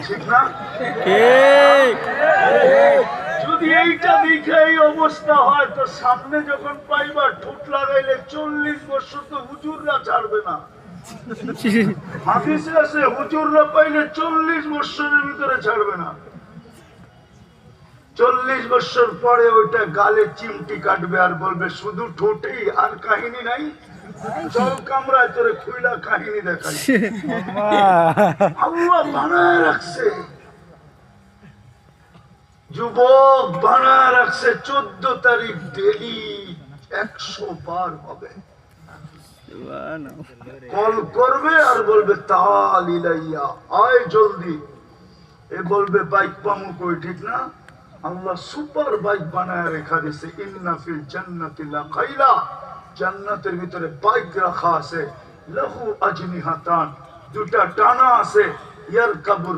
ঠিক না? যদি এইটা দেখে এই অবস্থা হয় তো সামনে যখন পাইবা ঠোঁট লাগাইলে 40 বছর তো হুজুররা ছাড়বে না। হাদিসে আছে হুজুররা পাইলে 40 বছরের ভিতরে ছাড়বে না। 40 বছর পরে ওইটা গালে চিমটি কাটবে আর বলবে শুধু ঠোঁটেই আর কাহিনী নাই, চল কামরায় তোরে খুইলা কাহিনী দেখাই। আল্লাহ বানায় রাখছে, যুবক বানায় রাখছে 14 তারিখ ডেলি 100 বার হবে। কল করবে আর বলবে তাল ইলাইয়া, আয় জলদি। এ বলবে বাইক পামু কই, ঠিক না? আল্লাহ সুপার বাইক বানায় রেখা দিয়েছে। ইন্না ফিল জান্নাতি লাখাইলা, জান্নাতের ভিতরে বাইক রাখা আছে। লাহু আজনিহাতান, দুটা টানা আছে। ইয়ারকাবুর